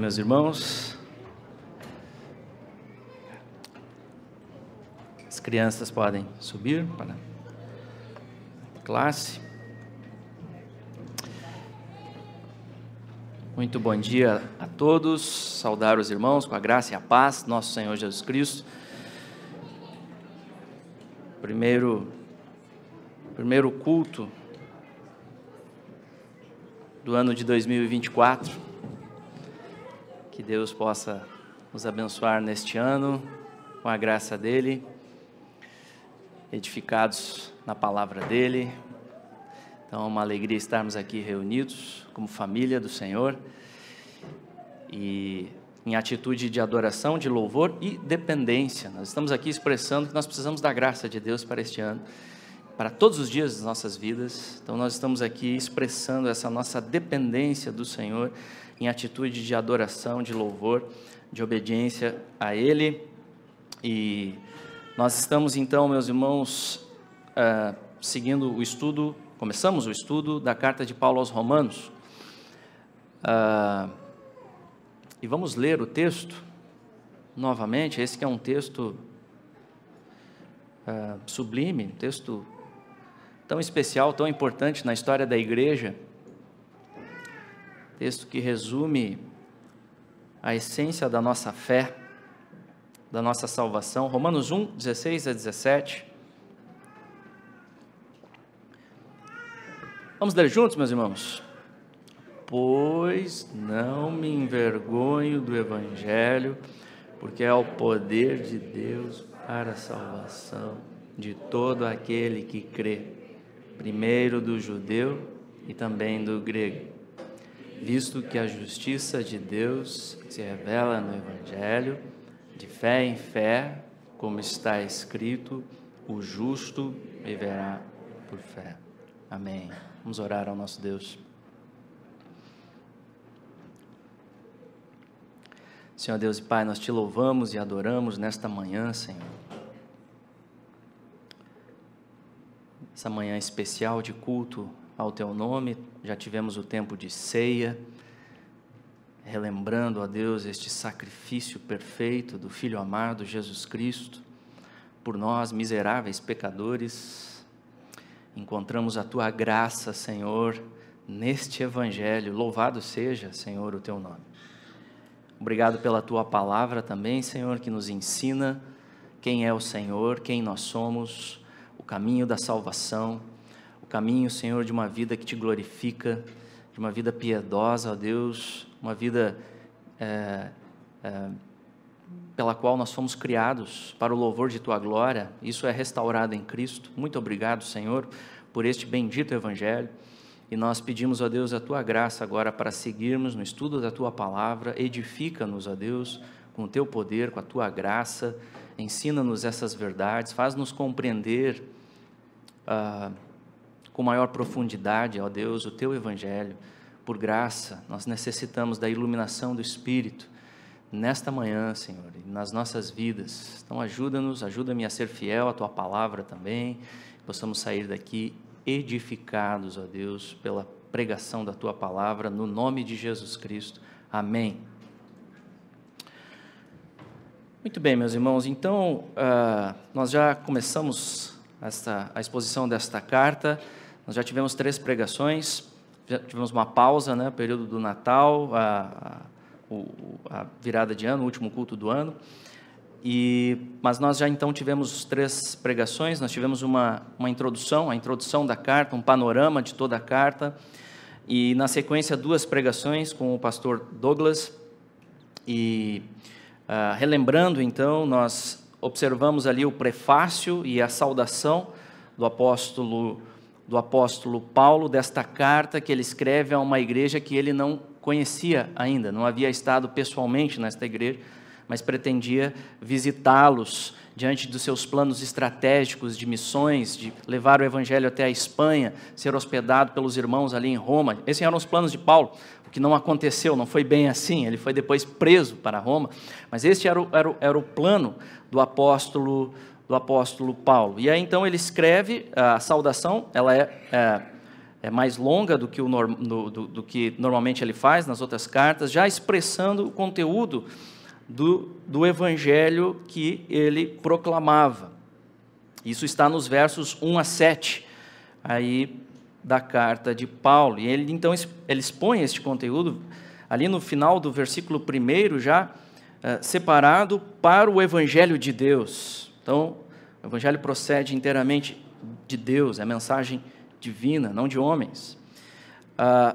meus irmãos. As crianças podem subir para a classe. Muito bom dia a todos. Saudar os irmãos com a graça e a paz, nosso Senhor Jesus Cristo. Primeiro culto do ano de 2024. Que Deus possa nos abençoar neste ano, com a graça dEle, edificados na palavra dEle. Então é uma alegria estarmos aqui reunidos como família do Senhor e em atitude de adoração, de louvor e dependência. Nós estamos aqui expressando que nós precisamos da graça de Deus para este ano, para todos os dias das nossas vidas. Então nós estamos aqui expressando essa nossa dependência do Senhor em atitude de adoração, de louvor, de obediência a Ele. E nós estamos então, meus irmãos, seguindo o estudo, começamos o estudo da carta de Paulo aos Romanos. E vamos ler o texto novamente. Esse que é um texto sublime, um texto tão especial, tão importante na história da igreja. Texto que resume a essência da nossa fé, da nossa salvação. Romanos 1, 16 a 17. Vamos ler juntos, meus irmãos? Pois não me envergonho do Evangelho, porque é o poder de Deus para a salvação de todo aquele que crê, primeiro do judeu e também do grego. Visto que a justiça de Deus se revela no Evangelho, de fé em fé, como está escrito, o justo viverá por fé. Amém. Vamos orar ao nosso Deus. Senhor Deus e Pai, nós te louvamos e adoramos nesta manhã, Senhor. Essa manhã especial de culto ao Teu nome, já tivemos o tempo de ceia, relembrando, ó Deus, este sacrifício perfeito do Filho amado, Jesus Cristo, por nós, miseráveis pecadores. Encontramos a Tua graça, Senhor, neste Evangelho. Louvado seja, Senhor, o Teu nome. Obrigado pela Tua palavra também, Senhor, que nos ensina quem é o Senhor, quem nós somos, o caminho da salvação, o caminho, Senhor, de uma vida que Te glorifica, de uma vida piedosa, ó Deus, uma vida pela qual nós fomos criados para o louvor de Tua glória. Isso é restaurado em Cristo. Muito obrigado, Senhor, por este bendito Evangelho. E nós pedimos, ó Deus, a Tua graça agora para seguirmos no estudo da Tua palavra. Edifica-nos, ó Deus, com o Teu poder, com a Tua graça. Ensina-nos essas verdades, faz-nos compreender com maior profundidade, ó Deus, o Teu Evangelho. Por graça, nós necessitamos da iluminação do Espírito nesta manhã, Senhor, e nas nossas vidas. Então ajuda-nos, ajuda-me a ser fiel à Tua palavra também, que possamos sair daqui edificados, ó Deus, pela pregação da Tua palavra, no nome de Jesus Cristo. Amém. Muito bem, meus irmãos, então nós já começamos a exposição desta carta. Nós já tivemos 3 pregações, já tivemos uma pausa, né, período do Natal, a virada de ano, o último culto do ano, mas nós já então tivemos 3 pregações. Nós tivemos uma introdução, a introdução da carta, um panorama de toda a carta, e na sequência 2 pregações com o pastor Douglas, e relembrando então, nós observamos ali o prefácio e a saudação do apóstolo Paulo, desta carta que ele escreve a uma igreja que ele não conhecia ainda, não havia estado pessoalmente nesta igreja, mas pretendia visitá-los diante dos seus planos estratégicos de missões, de levar o evangelho até a Espanha, ser hospedado pelos irmãos ali em Roma. Esses eram os planos de Paulo, o que não aconteceu, não foi bem assim, ele foi depois preso para Roma, mas este era o plano do apóstolo Paulo. E aí então ele escreve a saudação, ela é é mais longa do que, do que normalmente ele faz nas outras cartas, já expressando o conteúdo do evangelho que ele proclamava. Isso está nos versos 1 a 7, aí da carta de Paulo. E ele, então, ele expõe este conteúdo ali no final do versículo 1, já separado para o evangelho de Deus. Então, o evangelho procede inteiramente de Deus, é a mensagem divina, não de homens.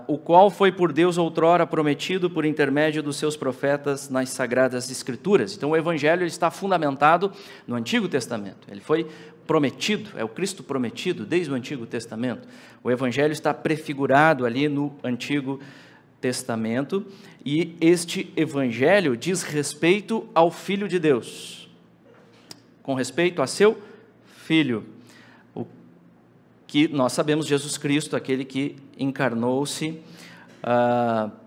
O qual foi por Deus outrora prometido por intermédio dos seus profetas nas Sagradas Escrituras. Então, o Evangelho está fundamentado no Antigo Testamento. Ele foi prometido, é o Cristo prometido desde o Antigo Testamento. O Evangelho está prefigurado ali no Antigo Testamento, e este Evangelho diz respeito ao Filho de Deus, com respeito a seu Filho, que nós sabemos, Jesus Cristo, aquele que encarnou-se,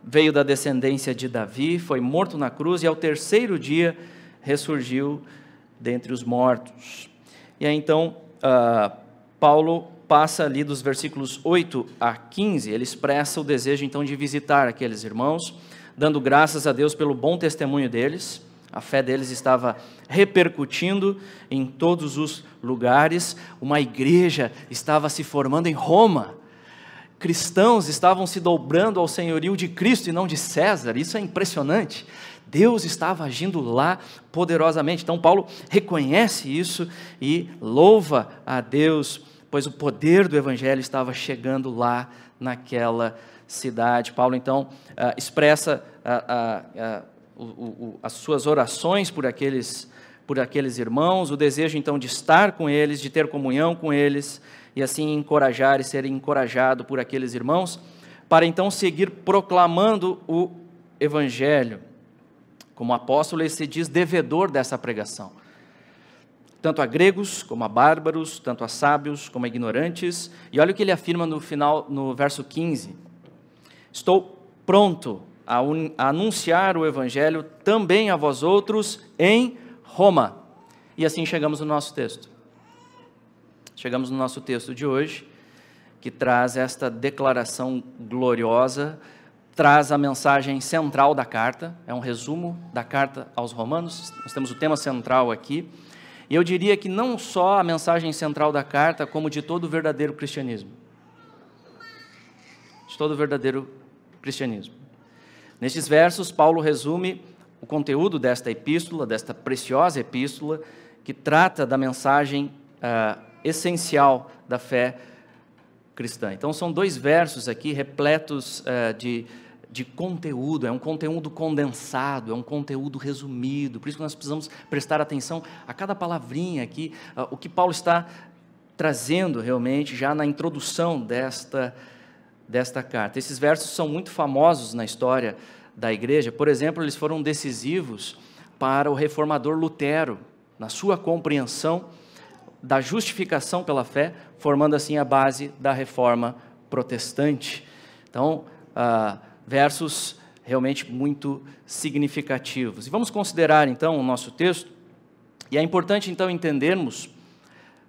veio da descendência de Davi, foi morto na cruz e ao terceiro dia ressurgiu dentre os mortos. E aí então, Paulo passa ali dos versículos 8 a 15, ele expressa o desejo então de visitar aqueles irmãos, dando graças a Deus pelo bom testemunho deles. A fé deles estava repercutindo em todos os lugares, uma igreja estava se formando em Roma, cristãos estavam se dobrando ao senhorio de Cristo e não de César. Isso é impressionante, Deus estava agindo lá poderosamente. Então Paulo reconhece isso e louva a Deus, pois o poder do evangelho estava chegando lá naquela cidade. Paulo então expressa as suas orações por aqueles irmãos, o desejo então de estar com eles, de ter comunhão com eles, e assim encorajar e ser encorajado por aqueles irmãos, para então seguir proclamando o Evangelho. Como apóstolo, ele se diz devedor dessa pregação, tanto a gregos como a bárbaros, tanto a sábios como a ignorantes. E olha o que ele afirma no final, no verso 15: estou pronto a anunciar o Evangelho também a vós outros em Roma. E assim chegamos no nosso texto. Chegamos no nosso texto de hoje, que traz esta declaração gloriosa, traz a mensagem central da carta, é um resumo da carta aos Romanos. Nós temos o tema central aqui, e eu diria que não só a mensagem central da carta, como de todo o verdadeiro cristianismo. De todo o verdadeiro cristianismo. Nestes versos, Paulo resume o conteúdo desta epístola, desta preciosa epístola, que trata da mensagem essencial da fé cristã. Então, são 2 versos aqui repletos de conteúdo, é um conteúdo condensado, é um conteúdo resumido, por isso que nós precisamos prestar atenção a cada palavrinha aqui, o que Paulo está trazendo realmente já na introdução desta carta. Esses versos são muito famosos na história da igreja. Por exemplo, eles foram decisivos para o reformador Lutero, na sua compreensão da justificação pela fé, formando assim a base da reforma protestante. Então, versos realmente muito significativos. E vamos considerar então o nosso texto, e é importante então entendermos,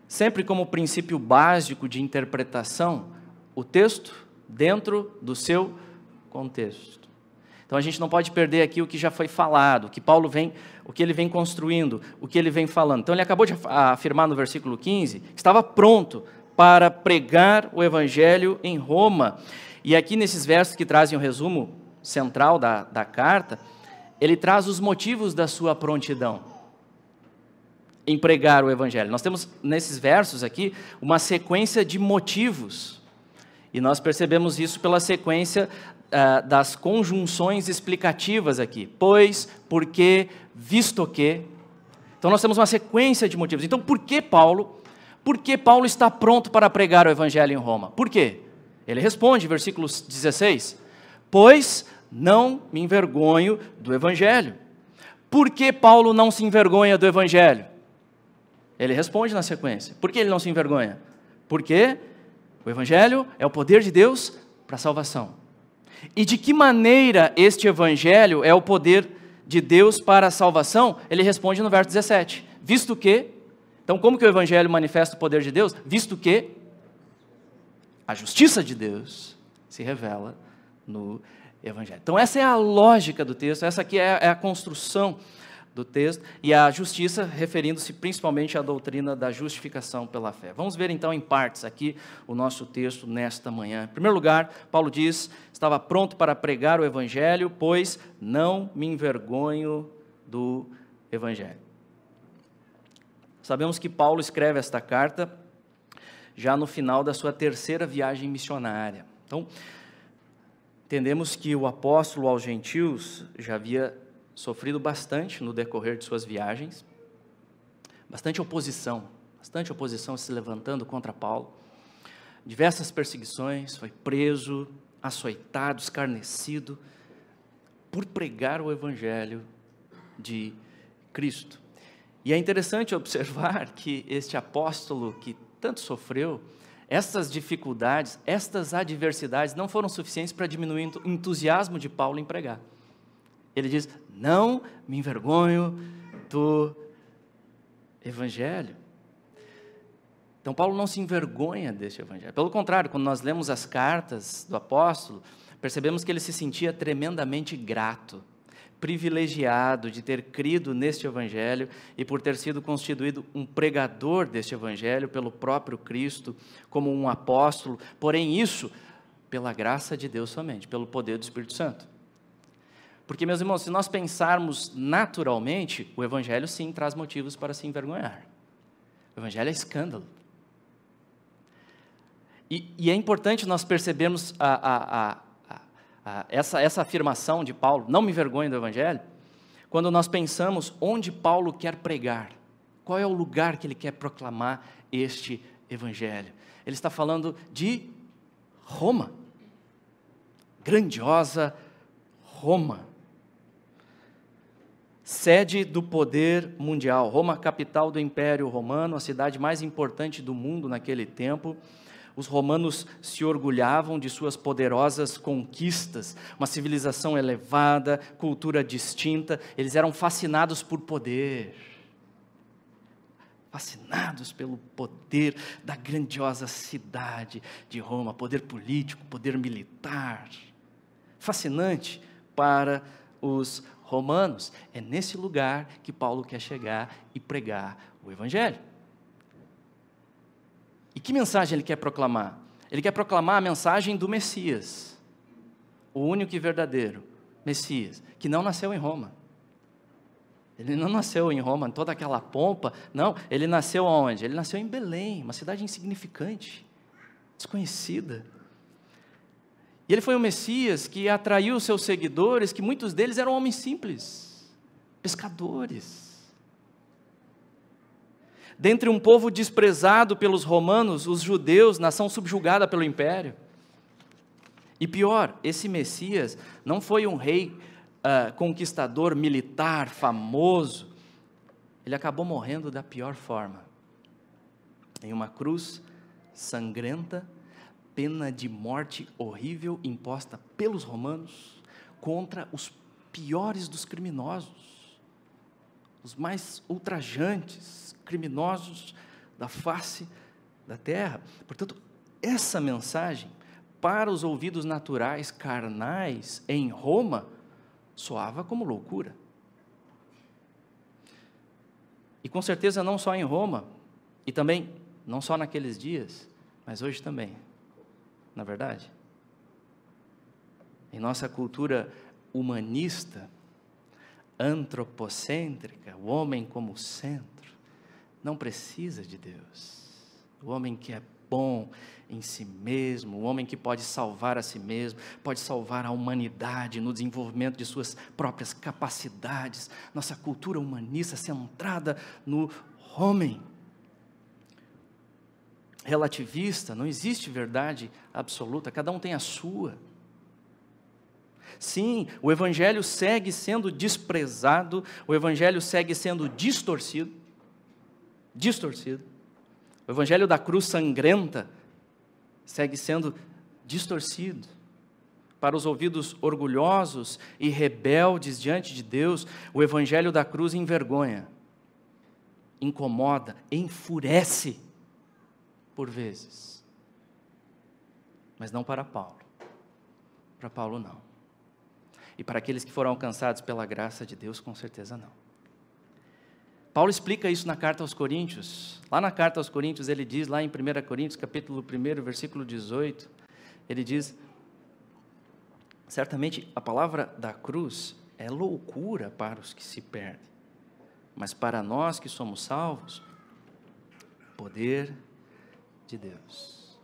sempre como princípio básico de interpretação, o texto dentro do seu contexto. Então a gente não pode perder aqui o que já foi falado, o que ele vem construindo, o que ele vem falando. Então ele acabou de afirmar no versículo 15, que estava pronto para pregar o evangelho em Roma. E aqui nesses versos que trazem o resumo central da carta, ele traz os motivos da sua prontidão em pregar o evangelho. Nós temos nesses versos aqui uma sequência de motivos, e nós percebemos isso pela sequência das conjunções explicativas aqui. Pois, porque, visto que. Então nós temos uma sequência de motivos. Então por que Paulo está pronto para pregar o evangelho em Roma? Por quê? Ele responde, versículo 16, pois não me envergonho do evangelho. Por que Paulo não se envergonha do evangelho? Ele responde na sequência. Por que ele não se envergonha? Porque o evangelho é o poder de Deus para a salvação. E de que maneira este evangelho é o poder de Deus para a salvação? Ele responde no verso 17. Visto que, então como que o evangelho manifesta o poder de Deus? Visto que a justiça de Deus se revela no Evangelho. Então essa é a lógica do texto, essa aqui é a construção do texto, e a justiça referindo-se principalmente à doutrina da justificação pela fé. Vamos ver então em partes aqui o nosso texto nesta manhã. Em primeiro lugar, Paulo diz: estava pronto para pregar o Evangelho, pois não me envergonho do Evangelho. Sabemos que Paulo escreve esta carta já no final da sua terceira viagem missionária. Então, entendemos que o apóstolo aos gentios já havia sofrido bastante no decorrer de suas viagens, bastante oposição se levantando contra Paulo, diversas perseguições, foi preso, açoitado, escarnecido, por pregar o Evangelho de Cristo. E é interessante observar que este apóstolo que tanto sofreu, estas dificuldades, estas adversidades não foram suficientes para diminuir o entusiasmo de Paulo em pregar. Ele diz: não me envergonho do Evangelho. Então Paulo não se envergonha deste Evangelho. Pelo contrário, quando nós lemos as cartas do apóstolo, percebemos que ele se sentia tremendamente grato, privilegiado de ter crido neste Evangelho e por ter sido constituído um pregador deste Evangelho pelo próprio Cristo, como um apóstolo, porém isso pela graça de Deus somente, pelo poder do Espírito Santo. Porque, meus irmãos, se nós pensarmos naturalmente, o Evangelho sim traz motivos para se envergonhar. O Evangelho é escândalo. E é importante nós percebermos essa afirmação de Paulo, não me envergonho do Evangelho, quando nós pensamos onde Paulo quer pregar, qual é o lugar que ele quer proclamar este Evangelho. Ele está falando de Roma, grandiosa Roma, sede do poder mundial. Roma, capital do Império Romano, a cidade mais importante do mundo naquele tempo. Os romanos se orgulhavam de suas poderosas conquistas, uma civilização elevada, cultura distinta. Eles eram fascinados por poder, fascinados pelo poder da grandiosa cidade de Roma, poder político, poder militar. Fascinante para os romanos. É nesse lugar que Paulo quer chegar e pregar o Evangelho. E que mensagem ele quer proclamar? Ele quer proclamar a mensagem do Messias, o único e verdadeiro Messias, que não nasceu em Roma. Ele não nasceu em Roma, em toda aquela pompa, não, ele nasceu onde? Ele nasceu em Belém, uma cidade insignificante, desconhecida. E ele foi um Messias que atraiu seus seguidores, que muitos deles eram homens simples, pescadores. Dentre um povo desprezado pelos romanos, os judeus, nação subjugada pelo império. E pior, esse Messias não foi um rei conquistador militar, famoso. Ele acabou morrendo da pior forma, em uma cruz sangrenta, pena de morte horrível imposta pelos romanos contra os piores dos criminosos, os mais ultrajantes, criminosos da face da terra. Portanto, essa mensagem, para os ouvidos naturais, carnais, em Roma, soava como loucura. E com certeza não só em Roma, e também não só naqueles dias, mas hoje também, na verdade. Em nossa cultura humanista, antropocêntrica, o homem como centro, não precisa de Deus. O homem que é bom em si mesmo, o homem que pode salvar a si mesmo, pode salvar a humanidade no desenvolvimento de suas próprias capacidades. Nossa cultura humanista centrada no homem. Relativista, não existe verdade absoluta, cada um tem a sua. Sim, o Evangelho segue sendo desprezado, o Evangelho segue sendo distorcido. O Evangelho da cruz sangrenta segue sendo distorcido. Para os ouvidos orgulhosos e rebeldes diante de Deus, o Evangelho da cruz envergonha, incomoda, enfurece por vezes. mas não para Paulo. Para Paulo, não. E para aqueles que foram alcançados pela graça de Deus, com certeza não. Paulo explica isso na carta aos Coríntios. Lá na carta aos Coríntios, ele diz, lá em 1 Coríntios, capítulo 1, versículo 18, ele diz: certamente a palavra da cruz é loucura para os que se perdem, mas para nós que somos salvos, poder de Deus.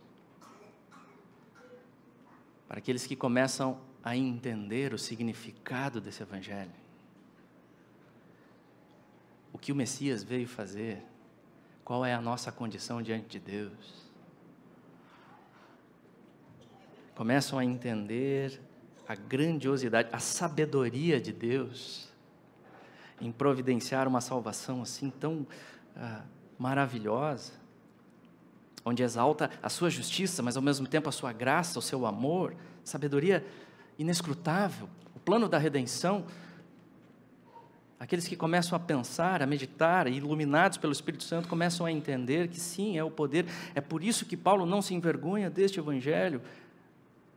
Para aqueles que começam a entender o significado desse evangelho, o que o Messias veio fazer, qual é a nossa condição diante de Deus, começam a entender a grandiosidade, a sabedoria de Deus em providenciar uma salvação assim tão maravilhosa, onde exalta a sua justiça, mas ao mesmo tempo a sua graça, o seu amor, sabedoria inescrutável, o plano da redenção. Aqueles que começam a pensar, a meditar, iluminados pelo Espírito Santo, começam a entender que sim, é o poder. É por isso que Paulo não se envergonha deste evangelho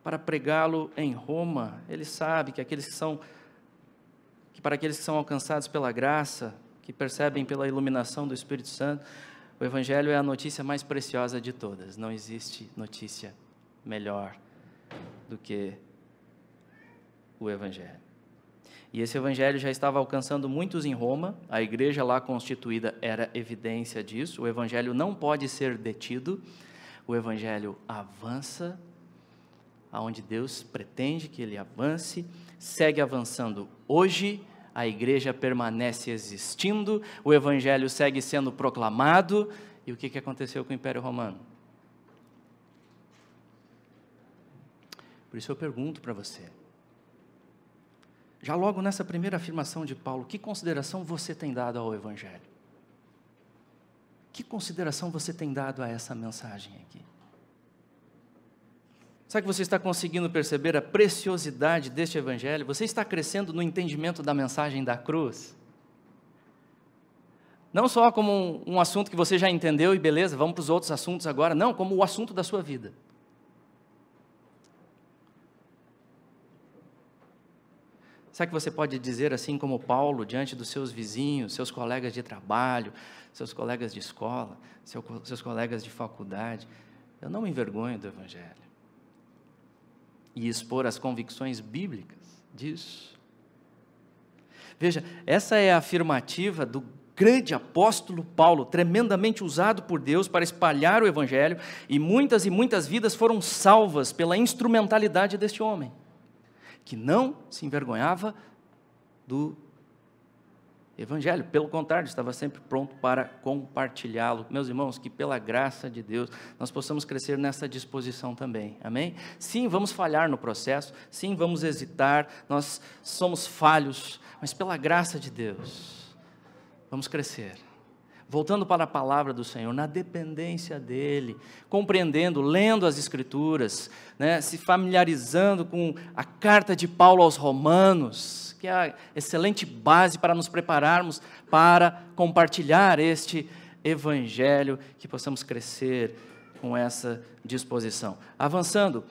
para pregá-lo em Roma. Ele sabe que para aqueles que são alcançados pela graça, que percebem pela iluminação do Espírito Santo, o evangelho é a notícia mais preciosa de todas. Não existe notícia melhor do que o evangelho. E esse evangelho já estava alcançando muitos em Roma, a igreja lá constituída era evidência disso. O evangelho não pode ser detido, o evangelho avança aonde Deus pretende que ele avance, segue avançando hoje, a igreja permanece existindo, o evangelho segue sendo proclamado. E o que aconteceu com o Império Romano? Por isso eu pergunto para você, já logo nessa primeira afirmação de Paulo, que consideração você tem dado ao evangelho? Que consideração você tem dado a essa mensagem aqui? Será que você está conseguindo perceber a preciosidade deste evangelho? Você está crescendo no entendimento da mensagem da cruz? Não só como um assunto que você já entendeu e beleza, vamos para os outros assuntos agora. Não, como o assunto da sua vida. Será que você pode dizer assim como Paulo, diante dos seus vizinhos, seus colegas de trabalho, seus colegas de escola, seus colegas de faculdade: eu não me envergonho do evangelho, e expor as convicções bíblicas disso? Veja, essa é a afirmativa do grande apóstolo Paulo, tremendamente usado por Deus para espalhar o evangelho, e muitas vidas foram salvas pela instrumentalidade deste homem, que não se envergonhava do evangelho, pelo contrário, estava sempre pronto para compartilhá-lo. Meus irmãos, que pela graça de Deus, nós possamos crescer nessa disposição também, amém? Sim, vamos falhar no processo, sim, vamos hesitar, nós somos falhos, mas pela graça de Deus, vamos crescer, voltando para a palavra do Senhor, na dependência dEle, compreendendo, lendo as Escrituras, né, se familiarizando com a carta de Paulo aos Romanos, que é a excelente base para nos prepararmos para compartilhar este Evangelho, que possamos crescer com essa disposição. Avançando,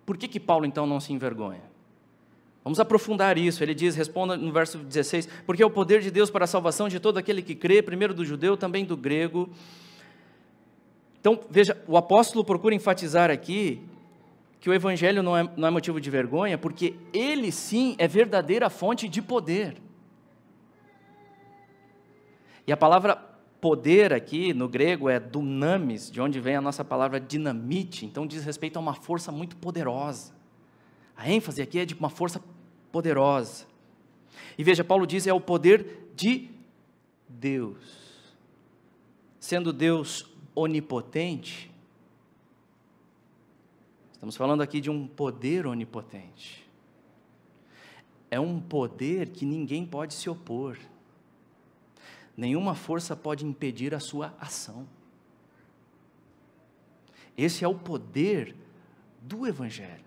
por que Paulo então não se envergonha? Vamos aprofundar isso. Ele diz, responda no verso 16, porque é o poder de Deus para a salvação de todo aquele que crê, primeiro do judeu, também do grego. Então, veja, o apóstolo procura enfatizar aqui que o evangelho não é motivo de vergonha, porque ele sim é verdadeira fonte de poder. E a palavra poder aqui no grego é dunamis, de onde vem a nossa palavra dinamite, então diz respeito a uma força muito poderosa. A ênfase aqui é de uma força poderosa. E veja, Paulo diz, é o poder de Deus. Sendo Deus onipotente, estamos falando aqui de um poder onipotente. É um poder que ninguém pode se opor. Nenhuma força pode impedir a sua ação. Esse é o poder do evangelho.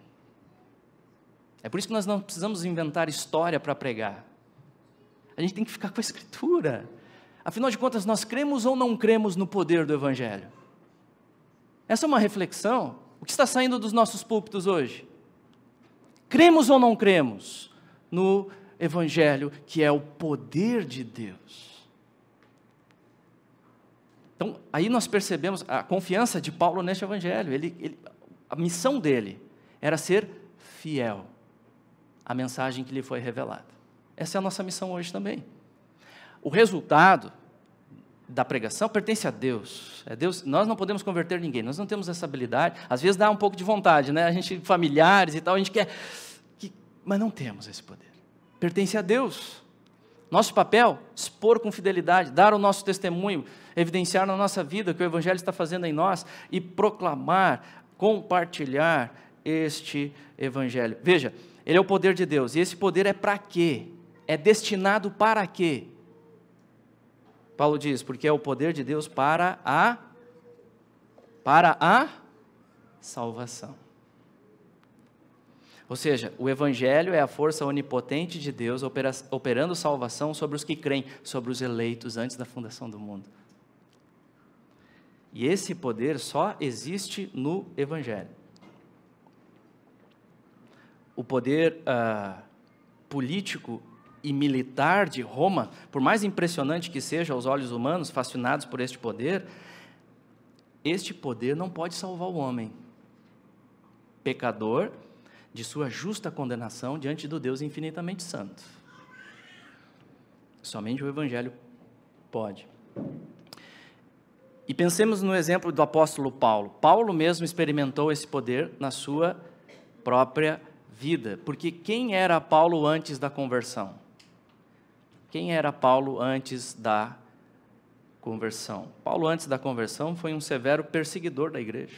É por isso que nós não precisamos inventar história para pregar. A gente tem que ficar com a Escritura. Afinal de contas, nós cremos ou não cremos no poder do evangelho? Essa é uma reflexão O que está saindo dos nossos púlpitos hoje? Cremos ou não cremos no Evangelho, que é o poder de Deus? Então, aí nós percebemos a confiança de Paulo neste Evangelho. A missão dele era ser fiel à mensagem que lhe foi revelada. Essa é a nossa missão hoje também. O resultado da pregação pertence a Deus. É Deus. Nós não podemos converter ninguém, nós não temos essa habilidade. Às vezes dá um pouco de vontade, né? A gente, familiares e tal, a gente quer, mas não temos esse poder. Pertence a Deus. Nosso papel, expor com fidelidade, dar o nosso testemunho, evidenciar na nossa vida o que o Evangelho está fazendo em nós e proclamar, compartilhar este Evangelho. Veja, ele é o poder de Deus, e esse poder é para quê? É destinado para quê? Paulo diz, porque é o poder de Deus para a salvação. Ou seja, o Evangelho é a força onipotente de Deus operando salvação sobre os que creem, sobre os eleitos antes da fundação do mundo. E esse poder só existe no Evangelho. O poder político e militar de Roma, por mais impressionante que seja aos olhos humanos, fascinados por este poder não pode salvar o homem pecador de sua justa condenação diante do Deus infinitamente santo. Somente o Evangelho pode. E pensemos no exemplo do apóstolo Paulo. Paulo mesmo experimentou esse poder na sua própria vida, porque quem era Paulo antes da conversão? Quem era Paulo antes da conversão? Paulo antes da conversão foi um severo perseguidor da igreja.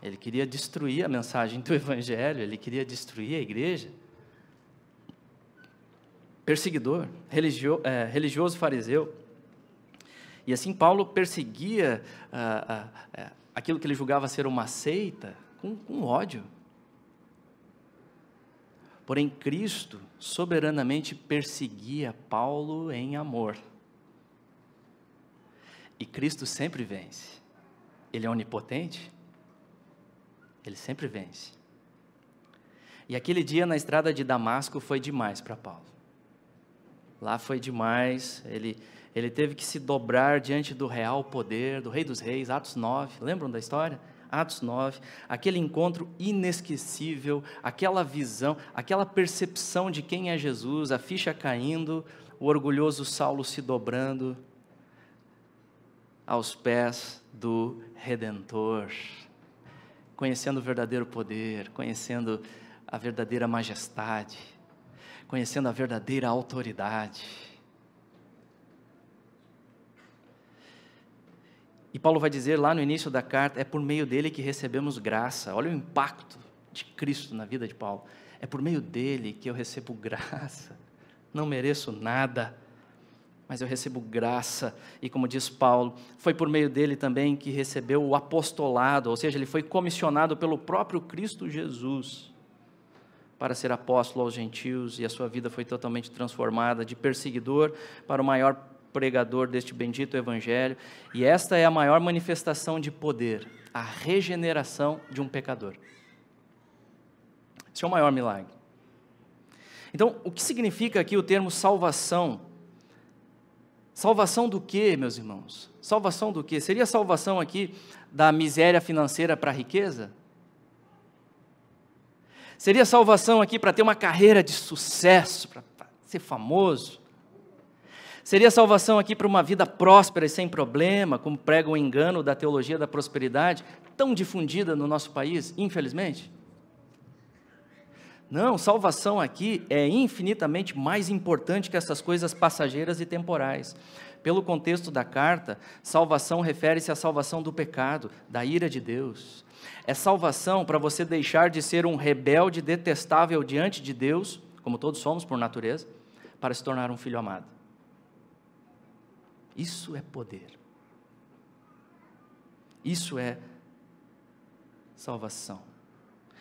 Ele queria destruir a mensagem do Evangelho, ele queria destruir a igreja. Perseguidor, religioso fariseu. E assim Paulo perseguia aquilo que ele julgava ser uma seita com ódio. Porém, Cristo soberanamente perseguia Paulo em amor. E Cristo sempre vence. Ele é onipotente, ele sempre vence. E aquele dia na estrada de Damasco foi demais para Paulo. Lá foi demais, ele teve que se dobrar diante do real poder, do Rei dos Reis, Atos 9, lembram da história? Atos 9, aquele encontro inesquecível, aquela visão, aquela percepção de quem é Jesus, a ficha caindo, o orgulhoso Saulo se dobrando aos pés do Redentor, conhecendo o verdadeiro poder, conhecendo a verdadeira majestade, conhecendo a verdadeira autoridade. E Paulo vai dizer lá no início da carta, é por meio dele que recebemos graça. Olha o impacto de Cristo na vida de Paulo. É por meio dele que eu recebo graça. Não mereço nada, mas eu recebo graça. E como diz Paulo, foi por meio dele também que recebeu o apostolado, ou seja, ele foi comissionado pelo próprio Cristo Jesus para ser apóstolo aos gentios, e a sua vida foi totalmente transformada de perseguidor para o maior pregador deste bendito Evangelho, e esta é a maior manifestação de poder, a regeneração de um pecador. Esse é o maior milagre. Então, o que significa aqui o termo salvação? Salvação do quê, meus irmãos? Salvação do quê? Seria salvação aqui da miséria financeira para a riqueza? Seria salvação aqui para ter uma carreira de sucesso, para ser famoso? Seria salvação aqui para uma vida próspera e sem problema, como prega o engano da teologia da prosperidade, tão difundida no nosso país, infelizmente? Não, salvação aqui é infinitamente mais importante que essas coisas passageiras e temporais. Pelo contexto da carta, salvação refere-se à salvação do pecado, da ira de Deus. É salvação para você deixar de ser um rebelde detestável diante de Deus, como todos somos por natureza, para se tornar um filho amado. Isso é poder. Isso é salvação.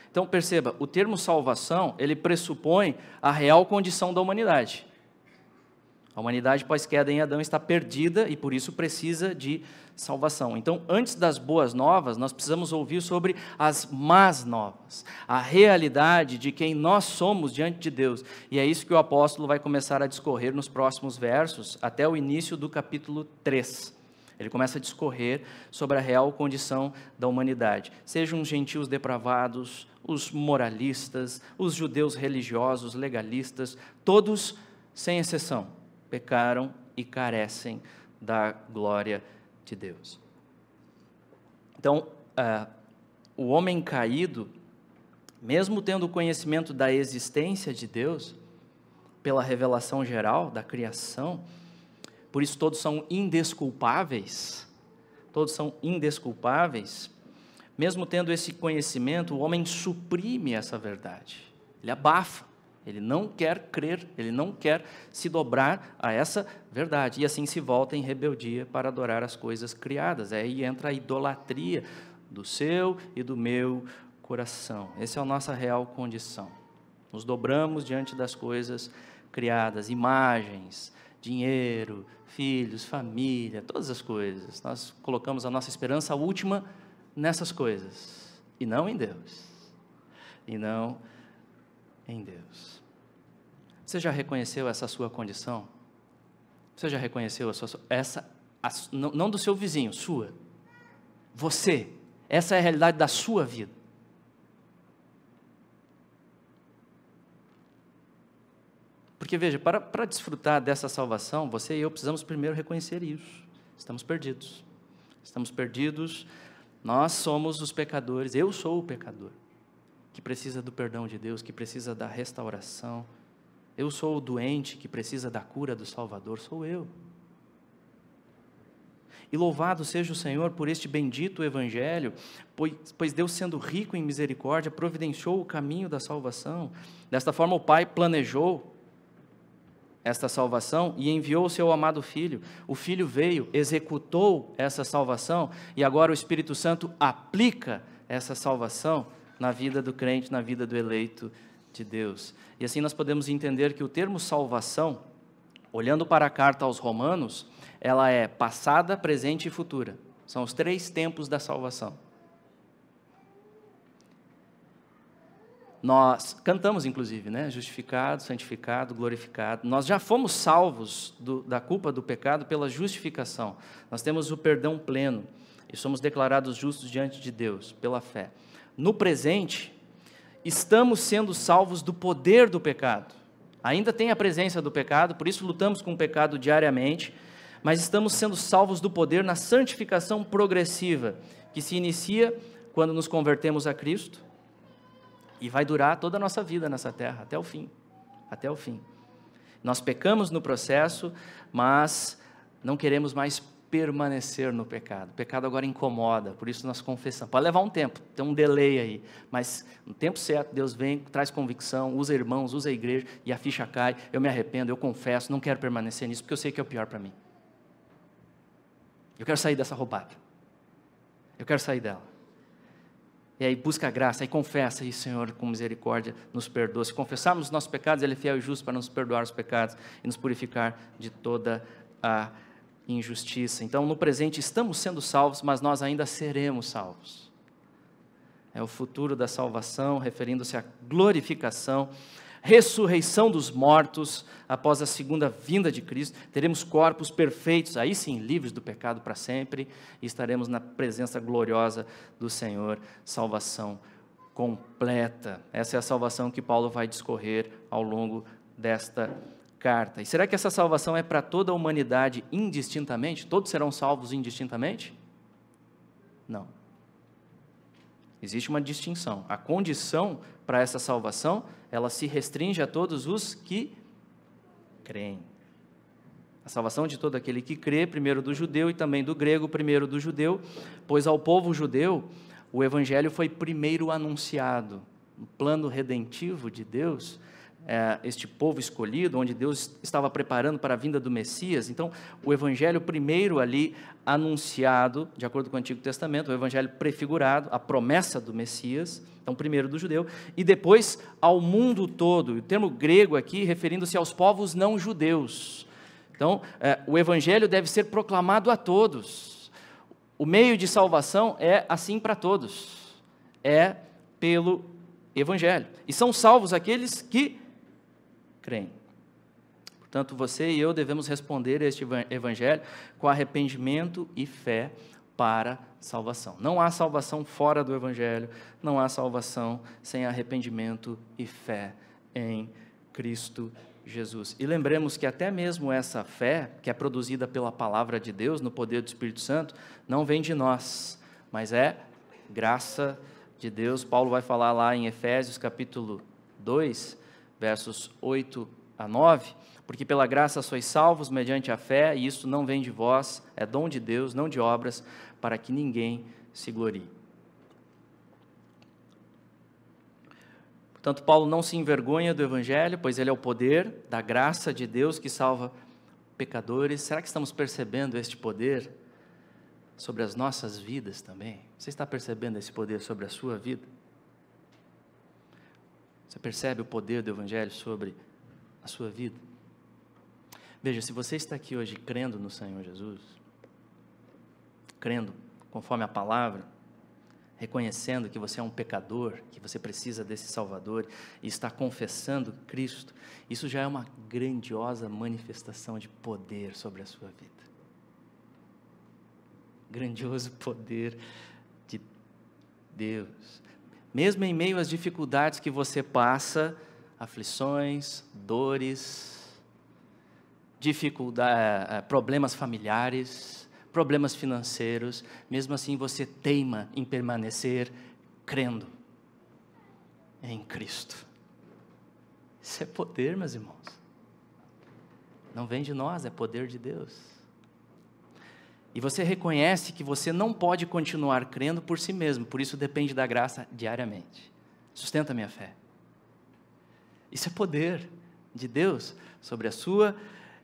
Então perceba, o termo salvação, ele pressupõe a real condição da humanidade. A humanidade pós-queda em Adão está perdida e por isso precisa de salvação. Então, antes das boas novas, nós precisamos ouvir sobre as más novas, a realidade de quem nós somos diante de Deus. E é isso que o apóstolo vai começar a discorrer nos próximos versos, até o início do capítulo 3. Ele começa a discorrer sobre a real condição da humanidade. Sejam os gentios depravados, os moralistas, os judeus religiosos, legalistas, todos, sem exceção, pecaram e carecem da glória de Deus. Então, o homem caído, mesmo tendo conhecimento da existência de Deus, pela revelação geral da criação, por isso todos são indesculpáveis, mesmo tendo esse conhecimento, o homem suprime essa verdade, ele abafa, ele não quer crer, ele não quer se dobrar a essa verdade, e assim se volta em rebeldia para adorar as coisas criadas. Aí entra a idolatria do seu e do meu coração. Essa é a nossa real condição. Nos dobramos diante das coisas criadas, imagens, dinheiro, filhos, família, todas as coisas. Nós colocamos a nossa esperança última nessas coisas, e não em Deus. E não em Deus. Você já reconheceu essa sua condição? Você já reconheceu não do seu vizinho, sua. Você. Essa é a realidade da sua vida. Porque veja, para desfrutar dessa salvação, você e eu precisamos primeiro reconhecer isso. Estamos perdidos. Estamos perdidos. Nós somos os pecadores. Eu sou o pecador que precisa do perdão de Deus, que precisa da restauração. Eu sou o doente que precisa da cura do Salvador, sou eu. E louvado seja o Senhor por este bendito Evangelho, pois Deus, sendo rico em misericórdia, providenciou o caminho da salvação. Desta forma, o Pai planejou esta salvação e enviou o seu amado Filho. O Filho veio, executou essa salvação, e agora o Espírito Santo aplica essa salvação na vida do crente, na vida do eleito de Deus. E assim nós podemos entender que o termo salvação, olhando para a carta aos Romanos, ela é passada, presente e futura. São os 3 tempos da salvação. Nós cantamos, inclusive, né? Justificado, santificado, glorificado. Nós já fomos salvos da culpa do pecado pela justificação. Nós temos o perdão pleno e somos declarados justos diante de Deus pela fé. No presente, estamos sendo salvos do poder do pecado. Ainda tem a presença do pecado, por isso lutamos com o pecado diariamente, mas estamos sendo salvos do poder na santificação progressiva, que se inicia quando nos convertemos a Cristo, e vai durar toda a nossa vida nessa terra, até o fim. Até o fim. Nós pecamos no processo, mas não queremos mais permanecer no pecado. O pecado agora incomoda, por isso nós confessamos. Pode levar um tempo, tem um delay aí, mas no tempo certo Deus vem, traz convicção, usa irmãos, usa a igreja, e a ficha cai, eu me arrependo, eu confesso, não quero permanecer nisso, porque eu sei que é o pior para mim. Eu quero sair dessa roubada. Eu quero sair dela. E aí busca a graça, aí confessa, e Senhor, com misericórdia, nos perdoa. Se confessarmos os nossos pecados, Ele é fiel e justo para nos perdoar os pecados e nos purificar de toda a injustiça. Então, no presente, estamos sendo salvos, mas nós ainda seremos salvos. É o futuro da salvação, referindo-se à glorificação, ressurreição dos mortos, após a segunda vinda de Cristo, teremos corpos perfeitos, aí sim, livres do pecado para sempre, e estaremos na presença gloriosa do Senhor, salvação completa. Essa é a salvação que Paulo vai discorrer ao longo desta carta. E será que essa salvação é para toda a humanidade indistintamente? Todos serão salvos indistintamente? Não. Existe uma distinção. A condição para essa salvação, ela se restringe a todos os que creem. A salvação de todo aquele que crê, primeiro do judeu e também do grego, primeiro do judeu, pois ao povo judeu o evangelho foi primeiro anunciado. No plano redentivo de Deus, este povo escolhido, onde Deus estava preparando para a vinda do Messias. Então, o evangelho primeiro ali anunciado, de acordo com o Antigo Testamento, o evangelho prefigurado, a promessa do Messias, então primeiro do judeu, e depois ao mundo todo. O termo grego aqui referindo-se aos povos não judeus. Então, o Evangelho deve ser proclamado a todos. O meio de salvação é assim para todos. É pelo Evangelho. E são salvos aqueles que creem. Portanto, você e eu devemos responder a este Evangelho com arrependimento e fé para salvação. Não há salvação fora do Evangelho, não há salvação sem arrependimento e fé em Cristo Jesus. E lembremos que até mesmo essa fé, que é produzida pela palavra de Deus, no poder do Espírito Santo, não vem de nós, mas é graça de Deus. Paulo vai falar lá em Efésios capítulo 2, versos 8 a 9, porque pela graça sois salvos mediante a fé, e isso não vem de vós, é dom de Deus, não de obras, para que ninguém se glorie. Portanto, Paulo não se envergonha do Evangelho, pois ele é o poder da graça de Deus que salva pecadores. Será que estamos percebendo este poder sobre as nossas vidas também? Você está percebendo esse poder sobre a sua vida? Você percebe o poder do Evangelho sobre a sua vida? Veja, se você está aqui hoje crendo no Senhor Jesus, crendo conforme a palavra, reconhecendo que você é um pecador, que você precisa desse Salvador, e está confessando Cristo, isso já é uma grandiosa manifestação de poder sobre a sua vida. Grandioso poder de Deus. Mesmo em meio às dificuldades que você passa, aflições, dores, problemas familiares, problemas financeiros, mesmo assim você teima em permanecer crendo em Cristo. Isso é poder, meus irmãos. Não vem de nós, é poder de Deus. E você reconhece que você não pode continuar crendo por si mesmo, por isso depende da graça diariamente. Sustenta a minha fé. Isso é poder de Deus sobre a sua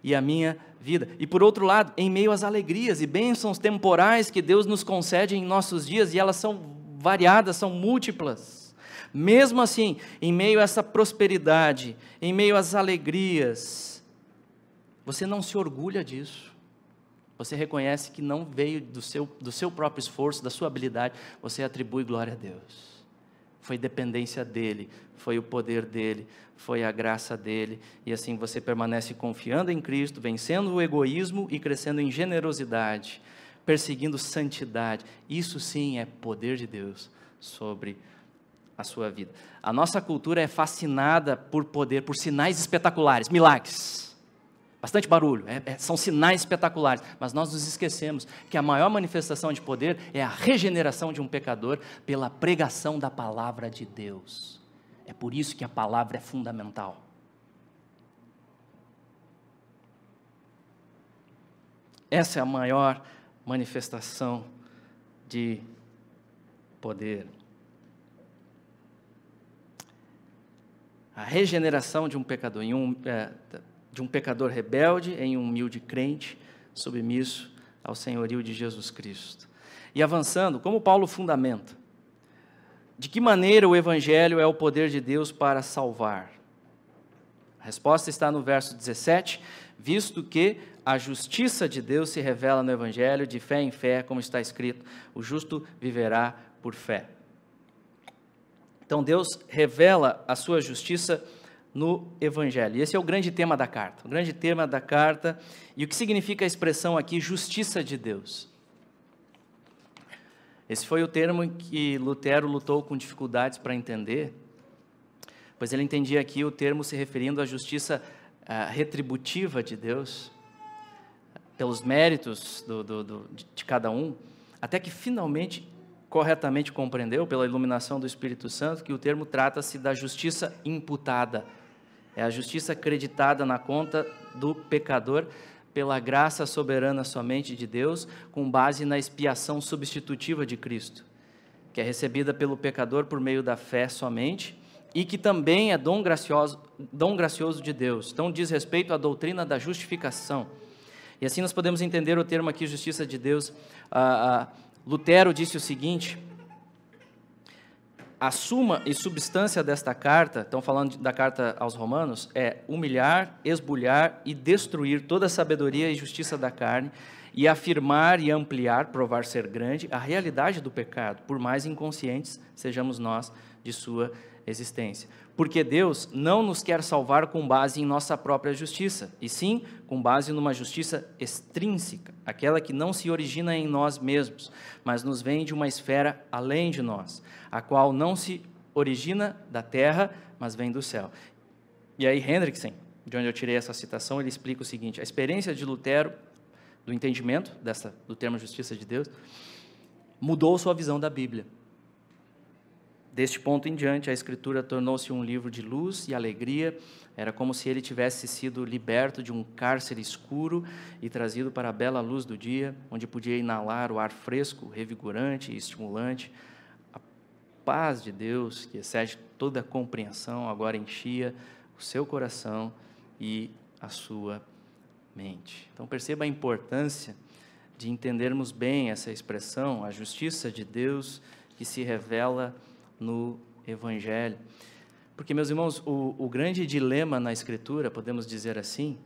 e a minha vida. E por outro lado, em meio às alegrias e bênçãos temporais que Deus nos concede em nossos dias, e elas são variadas, são múltiplas. Mesmo assim, em meio a essa prosperidade, em meio às alegrias, você não se orgulha disso. Você reconhece que não veio do seu próprio esforço, da sua habilidade, você atribui glória a Deus. Foi dependência dEle, foi o poder dEle, foi a graça dEle, e assim você permanece confiando em Cristo, vencendo o egoísmo e crescendo em generosidade, perseguindo santidade. Isso sim é poder de Deus sobre a sua vida. A nossa cultura é fascinada por poder, por sinais espetaculares, milagres. Bastante barulho, são sinais espetaculares, mas nós nos esquecemos que a maior manifestação de poder é a regeneração de um pecador pela pregação da palavra de Deus. É por isso que a palavra é fundamental. Essa é a maior manifestação de poder. A regeneração de um pecador de um pecador rebelde em um humilde crente, submisso ao senhorio de Jesus Cristo. E avançando, como Paulo fundamenta, de que maneira o Evangelho é o poder de Deus para salvar? A resposta está no verso 17, visto que a justiça de Deus se revela no Evangelho, de fé em fé, como está escrito, o justo viverá por fé. Então Deus revela a sua justiça no Evangelho. E esse é o grande tema da carta. O grande tema da carta, e o que significa a expressão aqui, justiça de Deus. Esse foi o termo que Lutero lutou com dificuldades para entender, pois ele entendia aqui o termo se referindo à justiça retributiva de Deus, pelos méritos de cada um, até que finalmente, corretamente compreendeu, pela iluminação do Espírito Santo, que o termo trata-se da justiça imputada. É a justiça acreditada na conta do pecador pela graça soberana somente de Deus, com base na expiação substitutiva de Cristo, que é recebida pelo pecador por meio da fé somente, e que também é dom gracioso de Deus. Então diz respeito à doutrina da justificação. E assim nós podemos entender o termo aqui, justiça de Deus. Lutero disse o seguinte: A suma e substância desta carta, estão falando da carta aos Romanos, é humilhar, esbulhar e destruir toda a sabedoria e justiça da carne e afirmar e ampliar, provar ser grande, a realidade do pecado, por mais inconscientes sejamos nós de sua existência. Porque Deus não nos quer salvar com base em nossa própria justiça, e sim com base numa justiça extrínseca, aquela que não se origina em nós mesmos, mas nos vem de uma esfera além de nós, a qual não se origina da terra, mas vem do céu. E aí Hendrickson, de onde eu tirei essa citação, ele explica o seguinte: a experiência de Lutero, do entendimento do termo justiça de Deus, mudou sua visão da Bíblia. Deste ponto em diante, a Escritura tornou-se um livro de luz e alegria. Era como se ele tivesse sido liberto de um cárcere escuro e trazido para a bela luz do dia, onde podia inalar o ar fresco, revigorante e estimulante. A paz de Deus, que excede toda a compreensão, agora enchia o seu coração e a sua mente. Então perceba a importância de entendermos bem essa expressão, a justiça de Deus que se revela no Evangelho. Porque, meus irmãos, o grande dilema na Escritura, podemos dizer assim,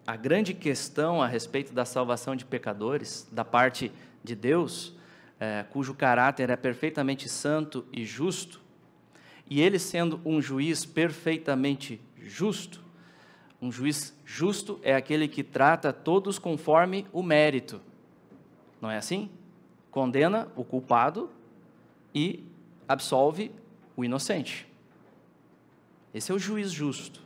a grande questão a respeito da salvação de pecadores, da parte de Deus, cujo caráter é perfeitamente santo e justo, e ele sendo um juiz perfeitamente justo, um juiz justo é aquele que trata todos conforme o mérito, não é assim? Condena o culpado e absolve o inocente. Esse é o juiz justo.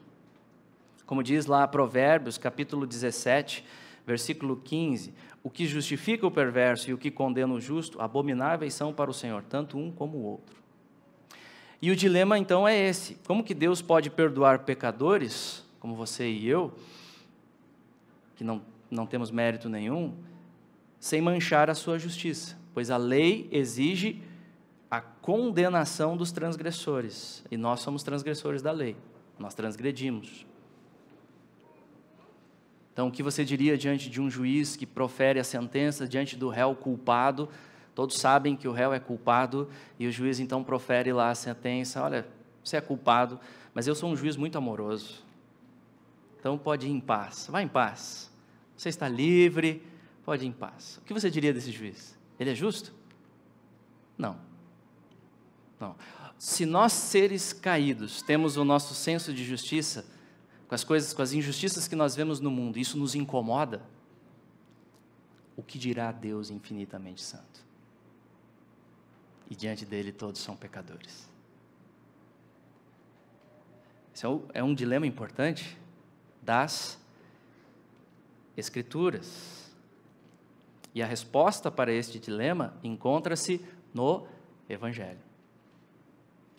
Como diz lá Provérbios, capítulo 17, versículo 15, o que justifica o perverso e o que condena o justo, abomináveis são para o Senhor, tanto um como o outro. E o dilema então é esse: como que Deus pode perdoar pecadores, como você e eu, que não temos mérito nenhum, sem manchar a sua justiça? Pois a lei exige a condenação dos transgressores, e nós somos transgressores da lei, nós transgredimos. Então, o que você diria diante de um juiz que profere a sentença diante do réu culpado? Todos sabem que o réu é culpado, e o juiz então profere lá a sentença: olha, você é culpado, mas eu sou um juiz muito amoroso, então pode ir em paz, vá em paz, você está livre, pode ir em paz. O que você diria desse juiz? Ele é justo? Não. Não. Se nós, seres caídos, temos o nosso senso de justiça, com as injustiças que nós vemos no mundo, isso nos incomoda, o que dirá Deus infinitamente santo? E diante dele todos são pecadores. Esse é um dilema importante das Escrituras. E a resposta para este dilema encontra-se no Evangelho.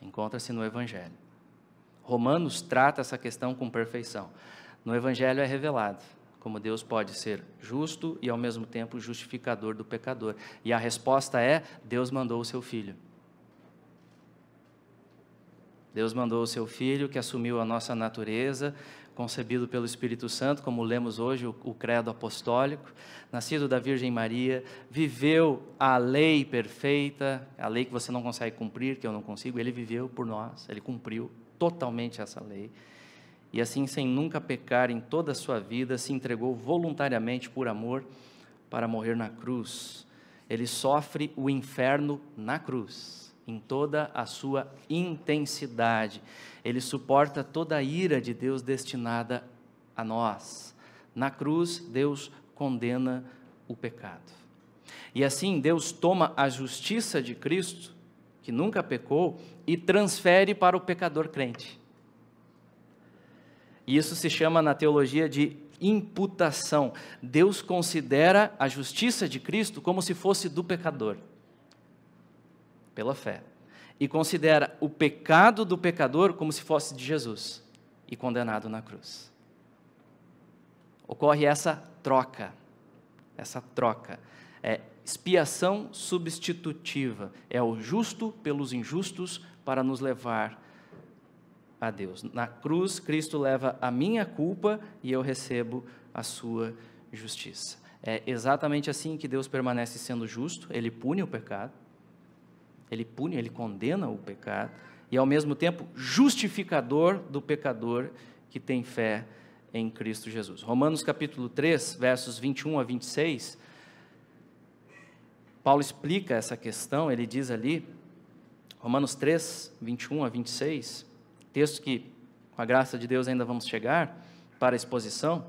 Encontra-se no Evangelho. Romanos trata essa questão com perfeição. No Evangelho é revelado como Deus pode ser justo e ao mesmo tempo justificador do pecador. E a resposta é: Deus mandou o seu Filho. Deus mandou o seu Filho, que assumiu a nossa natureza, concebido pelo Espírito Santo, como lemos hoje o credo apostólico, nascido da Virgem Maria, viveu a lei perfeita, a lei que você não consegue cumprir, que eu não consigo. Ele viveu por nós, ele cumpriu totalmente essa lei, e assim, sem nunca pecar em toda a sua vida, se entregou voluntariamente por amor para morrer na cruz. Ele sofre o inferno na cruz, em toda a sua intensidade. Ele suporta toda a ira de Deus destinada a nós. Na cruz, Deus condena o pecado. E assim, Deus toma a justiça de Cristo, que nunca pecou, e transfere para o pecador crente. E isso se chama na teologia de imputação. Deus considera a justiça de Cristo como se fosse do pecador, pela fé, e considera o pecado do pecador como se fosse de Jesus, e condenado na cruz. Ocorre essa troca, é expiação substitutiva, é o justo pelos injustos para nos levar a Deus. Na cruz, Cristo leva a minha culpa e eu recebo a sua justiça. É exatamente assim que Deus permanece sendo justo. Ele pune o pecado, Ele pune, ele condena o pecado, e ao mesmo tempo justificador do pecador que tem fé em Cristo Jesus. Romanos capítulo 3, versos 21 a 26, Paulo explica essa questão, ele diz ali, Romanos 3, 21 a 26, texto que, com a graça de Deus, ainda vamos chegar para a exposição,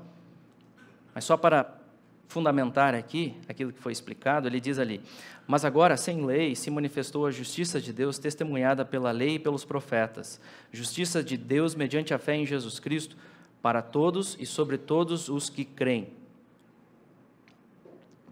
mas só para fundamentar aqui aquilo que foi explicado, ele diz ali: mas agora, sem lei, se manifestou a justiça de Deus, testemunhada pela lei e pelos profetas, justiça de Deus mediante a fé em Jesus Cristo, para todos e sobre todos os que creem.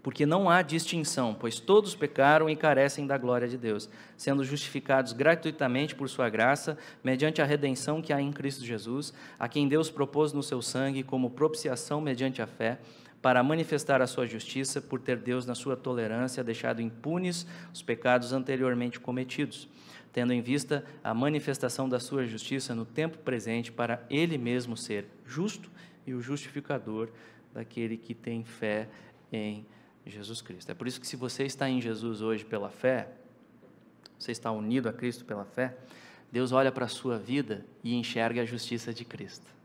Porque não há distinção, pois todos pecaram e carecem da glória de Deus, sendo justificados gratuitamente por sua graça, mediante a redenção que há em Cristo Jesus, a quem Deus propôs no seu sangue como propiciação mediante a fé, para manifestar a sua justiça, por ter Deus, na sua tolerância, deixado impunes os pecados anteriormente cometidos, tendo em vista a manifestação da sua justiça no tempo presente, para Ele mesmo ser justo e o justificador daquele que tem fé em Jesus Cristo. É por isso que, se você está em Jesus hoje pela fé, você está unido a Cristo pela fé, Deus olha para a sua vida e enxerga a justiça de Cristo.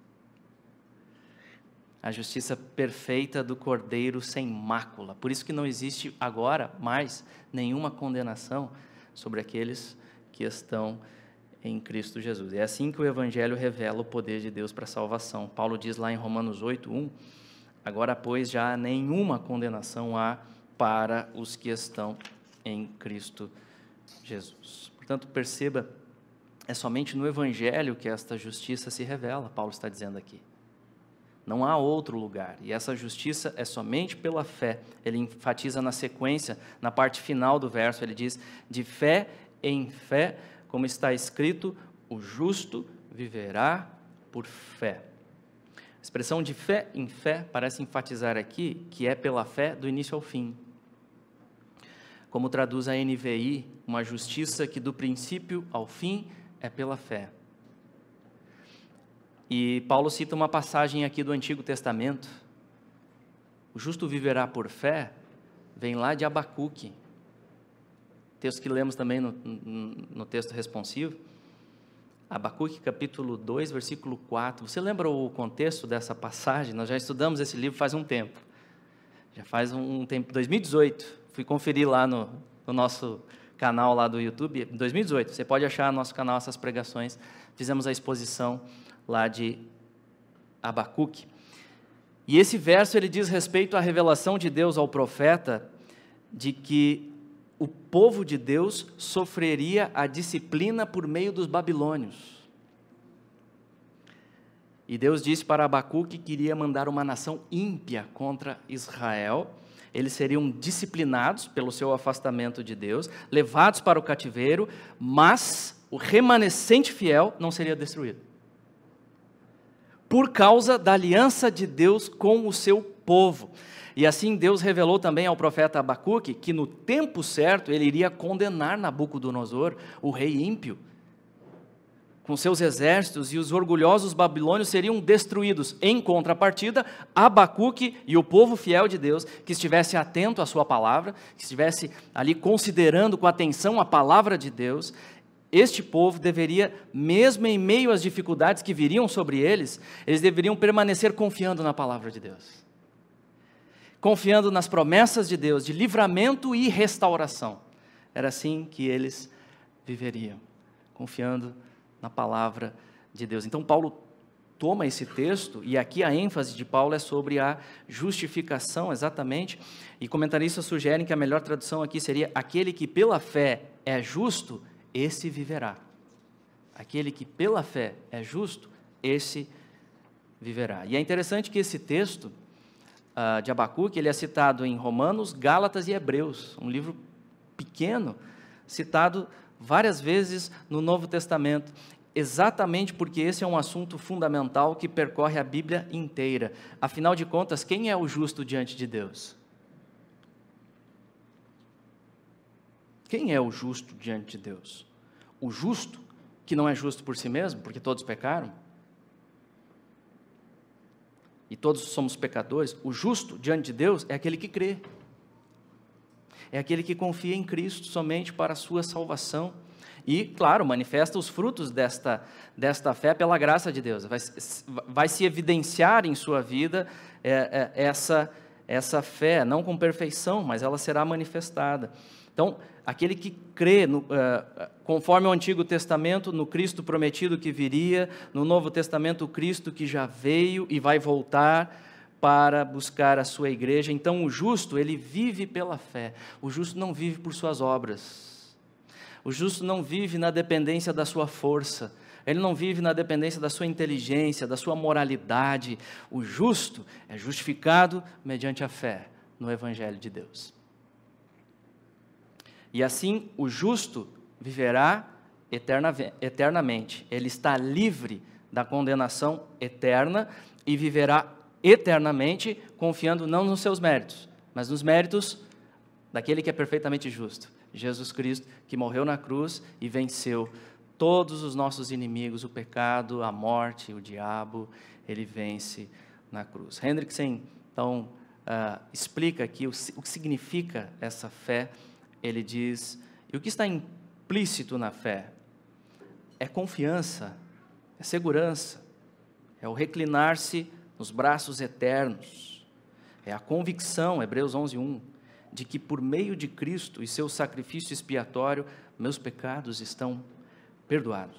A justiça perfeita do Cordeiro sem mácula. Por isso que não existe agora mais nenhuma condenação sobre aqueles que estão em Cristo Jesus. É assim que o Evangelho revela o poder de Deus para a salvação. Paulo diz lá em Romanos 8:1, agora, pois, já nenhuma condenação há para os que estão em Cristo Jesus. Portanto, perceba, é somente no Evangelho que esta justiça se revela, Paulo está dizendo aqui. Não há outro lugar, e essa justiça é somente pela fé. Ele enfatiza na sequência, na parte final do verso, ele diz: de fé em fé, como está escrito, o justo viverá por fé. A expressão de fé em fé parece enfatizar aqui que é pela fé do início ao fim. Como traduz a NVI, uma justiça que do princípio ao fim é pela fé. E Paulo cita uma passagem aqui do Antigo Testamento. O justo viverá por fé, vem lá de Abacuque. Texto que lemos também no texto responsivo. Abacuque capítulo 2, versículo 4. Você lembra o contexto dessa passagem? Nós já estudamos esse livro faz um tempo. Já faz um tempo, 2018. Fui conferir lá no nosso canal lá do YouTube, 2018. Você pode achar no nosso canal essas pregações. Fizemos a exposição lá de Abacuque. E esse verso ele diz respeito à revelação de Deus ao profeta de que o povo de Deus sofreria a disciplina por meio dos babilônios. E Deus disse para Abacuque que iria mandar uma nação ímpia contra Israel. Eles seriam disciplinados pelo seu afastamento de Deus, levados para o cativeiro, mas o remanescente fiel não seria destruído, por causa da aliança de Deus com o seu povo. E assim Deus revelou também ao profeta Abacuque que no tempo certo ele iria condenar Nabucodonosor, o rei ímpio, com seus exércitos, e os orgulhosos babilônios seriam destruídos. Em contrapartida, Abacuque e o povo fiel de Deus, que estivesse atento à sua palavra, que estivesse ali considerando com atenção a palavra de Deus, este povo deveria, mesmo em meio às dificuldades que viriam sobre eles, eles deveriam permanecer confiando na palavra de Deus, confiando nas promessas de Deus, de livramento e restauração. Era assim que eles viveriam, confiando na palavra de Deus. Então Paulo toma esse texto, e aqui a ênfase de Paulo é sobre a justificação, exatamente, e comentaristas sugerem que a melhor tradução aqui seria: aquele que pela fé é justo, esse viverá. Aquele que pela fé é justo, esse viverá. E é interessante que esse texto de Abacuque, ele é citado em Romanos, Gálatas e Hebreus, um livro pequeno, citado várias vezes no Novo Testamento, exatamente porque esse é um assunto fundamental que percorre a Bíblia inteira. Afinal de contas, quem é o justo diante de Deus? Quem é o justo diante de Deus? O justo, que não é justo por si mesmo, porque todos pecaram, e todos somos pecadores. O justo diante de Deus é aquele que crê. é aquele que confia em Cristo somente para a sua salvação. E, claro, manifesta os frutos desta fé pela graça de Deus. Vai se evidenciar em sua vida essa fé, não com perfeição, mas ela será manifestada. Então, aquele que crê, conforme o Antigo Testamento, no Cristo prometido que viria, no Novo Testamento, o Cristo que já veio e vai voltar para buscar a sua igreja. Então, o justo, ele vive pela fé. O justo não vive por suas obras. O justo não vive na dependência da sua força, ele não vive na dependência da sua inteligência, da sua moralidade. O justo é justificado mediante a fé no Evangelho de Deus. E assim, o justo viverá eternamente. Ele está livre da condenação eterna e viverá eternamente, confiando não nos seus méritos, mas nos méritos daquele que é perfeitamente justo, Jesus Cristo, que morreu na cruz e venceu todos os nossos inimigos, o pecado, a morte, o diabo, ele vence na cruz. Hendrickson, então, explica aqui o que significa essa fé. Ele diz, e o que está implícito na fé? É confiança, é segurança, é o reclinar-se nos braços eternos, é a convicção, Hebreus 11:1, de que por meio de Cristo e seu sacrifício expiatório, meus pecados estão perdoados,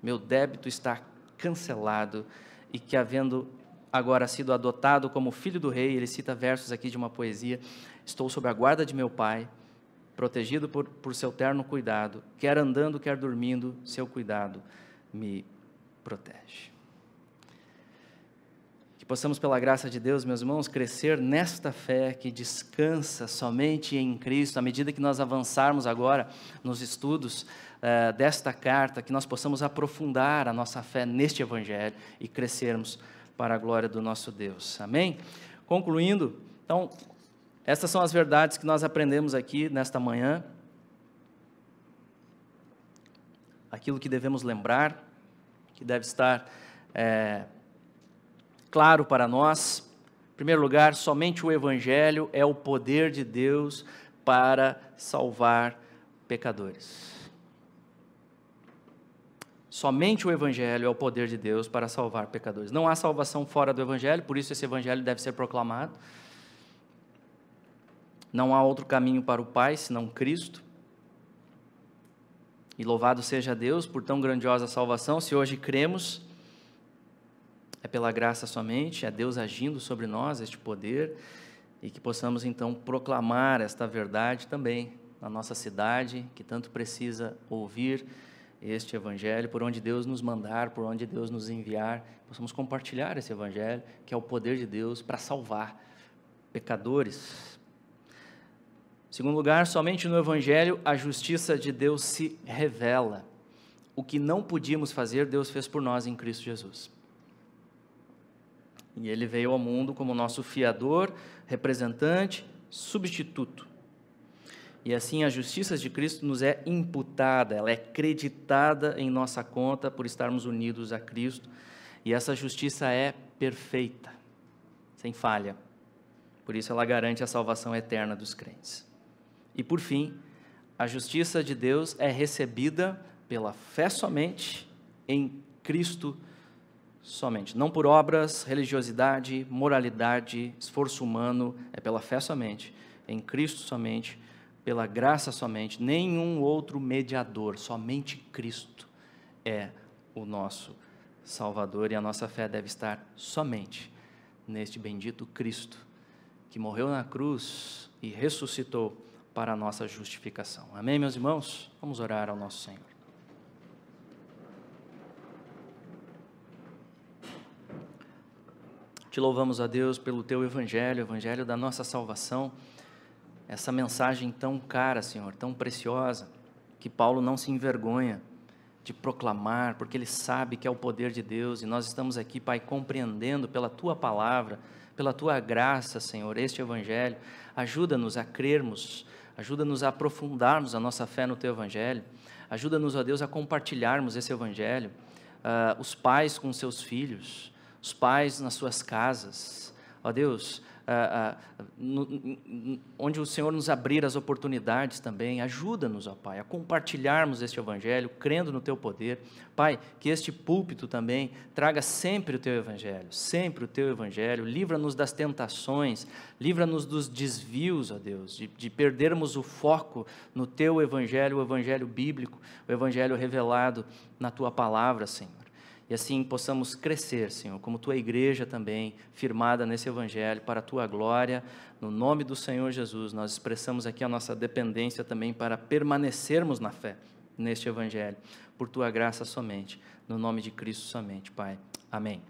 meu débito está cancelado, e que havendo agora sido adotado como filho do rei, ele cita versos aqui de uma poesia, estou sob a guarda de meu pai, protegido por seu terno cuidado, quer andando, quer dormindo, seu cuidado me protege. Que possamos, pela graça de Deus, meus irmãos, crescer nesta fé que descansa somente em Cristo. À medida que nós avançarmos agora nos estudos desta carta, que nós possamos aprofundar a nossa fé neste Evangelho e crescermos para a glória do nosso Deus. Amém? Concluindo, então, essas são as verdades que nós aprendemos aqui nesta manhã. Aquilo que devemos lembrar, que deve estar claro para nós. Em primeiro lugar, somente o Evangelho é o poder de Deus para salvar pecadores. Somente o Evangelho é o poder de Deus para salvar pecadores. Não há salvação fora do Evangelho, por isso esse Evangelho deve ser proclamado. Não há outro caminho para o Pai, senão Cristo. E louvado seja Deus por tão grandiosa salvação. Se hoje cremos, é pela graça somente, é Deus agindo sobre nós, este poder, e que possamos então proclamar esta verdade também na nossa cidade, que tanto precisa ouvir este Evangelho, por onde Deus nos mandar, por onde Deus nos enviar, possamos compartilhar esse Evangelho, que é o poder de Deus para salvar pecadores. Em segundo lugar, somente no Evangelho a justiça de Deus se revela. O que não podíamos fazer, Deus fez por nós em Cristo Jesus. E Ele veio ao mundo como nosso fiador, representante, substituto. E assim a justiça de Cristo nos é imputada, ela é creditada em nossa conta por estarmos unidos a Cristo. E essa justiça é perfeita, sem falha. Por isso ela garante a salvação eterna dos crentes. E por fim, a justiça de Deus é recebida pela fé somente em Cristo somente. Não por obras, religiosidade, moralidade, esforço humano, é pela fé somente, em Cristo somente, pela graça somente, nenhum outro mediador, somente Cristo é o nosso Salvador, e a nossa fé deve estar somente neste bendito Cristo, que morreu na cruz e ressuscitou para a nossa justificação. Amém, meus irmãos? Vamos orar ao nosso Senhor. Te louvamos, a Deus, pelo Teu Evangelho, o Evangelho da nossa salvação, essa mensagem tão cara, Senhor, tão preciosa, que Paulo não se envergonha de proclamar, porque ele sabe que é o poder de Deus, e nós estamos aqui, Pai, compreendendo pela Tua palavra, pela Tua graça, Senhor, este Evangelho. Ajuda-nos a crermos, ajuda-nos a aprofundarmos a nossa fé no Teu Evangelho, ajuda-nos, ó Deus, a compartilharmos esse Evangelho, os pais com seus filhos, os pais nas suas casas, ó Deus, onde o Senhor nos abrir as oportunidades também. Ajuda-nos, ó Pai, a compartilharmos este Evangelho, crendo no Teu poder. Pai, que este púlpito também traga sempre o Teu Evangelho, sempre o Teu Evangelho. Livra-nos das tentações, livra-nos dos desvios, ó Deus, de perdermos o foco no Teu Evangelho, o Evangelho bíblico, o Evangelho revelado na Tua palavra, Senhor. E assim possamos crescer, Senhor, como Tua igreja também, firmada nesse Evangelho, para a Tua glória, no nome do Senhor Jesus. Nós expressamos aqui a nossa dependência também para permanecermos na fé, neste Evangelho, por Tua graça somente, no nome de Cristo somente, Pai. Amém.